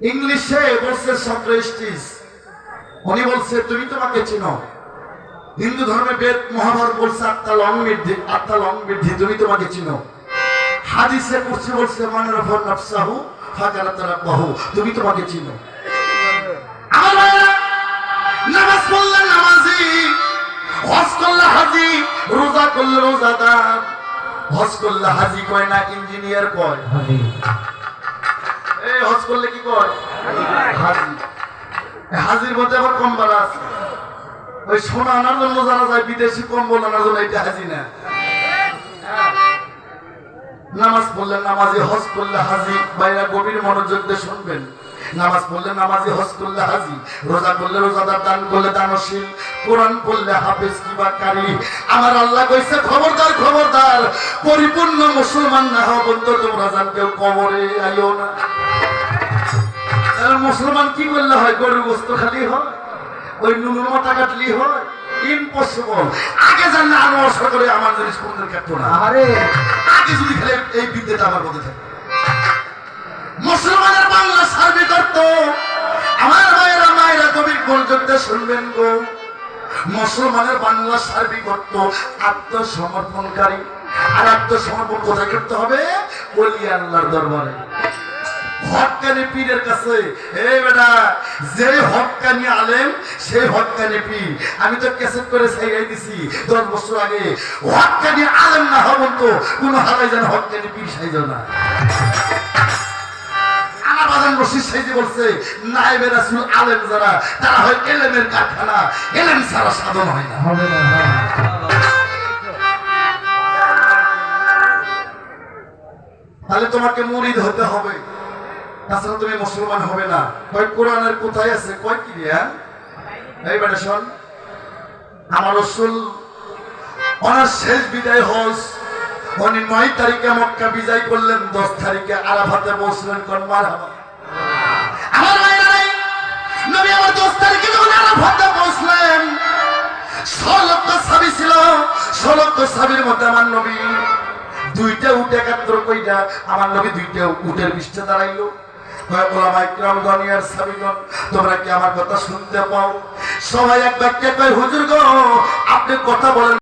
ইংলিশে বলছে সক্রেটিস, উনি বলছে তুমি তোমাকে চিনো। হিন্দু ধর্মে বেদ মহাভারত বলছে আত্মা লং বৃদ্ধি, তুমি তোমাকে চিনো। হাদিসে কুরসি বলছে মান রাফা নাফসাহু ফাকারাত রাব্বাহু, তুমি তোমাকে চিনো। আমার ভাইরা, নামাজ পড়লে নামাজি, হজ করলে হাজি, রোজা করলে রোজাদার। হজ করলে হাজি কয় না, ইঞ্জিনিয়ার কয়। এই হজ করলে কি কয়? হাজি। হাজির মধ্যে আবার কম্বল আছে, ওই সোনা আনার জন্য যারা যায় বিদেশি কম্বল আনার জন্য, এটা হাজি না। নামাজ পড়লে নামাজি, হজ করলে হাজি। বাইরা গভীর মনোযোগ দিয়ে শুনবেন। নামাজ পড়লে নামাজি, হজ করলে হাজি, রোজা করলে রোজাদার, দান করলে দানশীল, কোরআন পড়লে হাফেজ কিবা কারি। আমার আল্লাহ কইছে খবরদার খবরদার, পরিপূর্ণ মুসলমান না হওয়া পর্যন্ত তোমরা জান কেউ কবরে আইও না। মুসলমান কি করলে হয়? গরুর গোস্ত খালি হয়, ওই নুনুর মাথা কাটলি হয়? ইম্পসিবল। আগে জানলে আরো অসর করে আমার জিনিস কোনদের কাটতো না। আরে আগে যদি খেলে এই বিদ্যাটা আমার মধ্যে থাকে। মুসলমানের বাংলা সার্ভে করত। আমার মায়েরা মায়েরা কবি গোলযোগটা শুনবেন গো। মুসলমানের বাংলা সার্ভে করত আত্মসমর্পণকারী। আর আত্মসমর্পণ কোথায় করতে হবে? ওলি আল্লাহর দরবারে, হক্কানি পীরের কাছে। এই বেটা, যে হক্কানি আলেম সেই হক্কানি পীর। আমি তো ক্যাসেট করে ছাইড়াই দিছি 10 বছর আগে। হক্কানি আলেম না হবেন তো কোন হারাই যেন হক্কানি পীর সাইজ না। আমার বাজান রশিদ সাইজি বলছে, নায়েবে রাসূল আলেম যারা, তারা হয় এলেমের কারখানা, এলেম ছাড়া সাধন হয় না। তাহলে তোমাকে মুরিদ হতে হবে, তাছাড়া তুমি মুসলমান হবে না। কয় কোরআনের কোথায় আছে? কয় কি রে? এই বেটা শোন, আমার রাসূল ওনার শেষ বিদায় হজ, উনি 9 তারিখে মক্কা বিজয় করলেন, 10 তারিখে আরাফাতে পৌঁছলেন। কোন মারহাবা। আমার ভাইরা, নবী আমার 10 তারিখে যখন আরাফাতে পৌঁছলেন, 16 লক্ষ সাহাবী ছিল। 16 লক্ষ সাহাবীর মধ্যে আমার নবী 2টা উটে একাত্তর কইরা, আমার নবী 2টা উটের পৃষ্ঠে দাঁড়াইলো। ওলামায়ে কিরাম দুনিয়ার সাবিগণ, তোমরা কি আমার কথা শুনতে পাও? সবাই এক বাক্যে কয়, হুজুর গো আপনি কথা বলেন।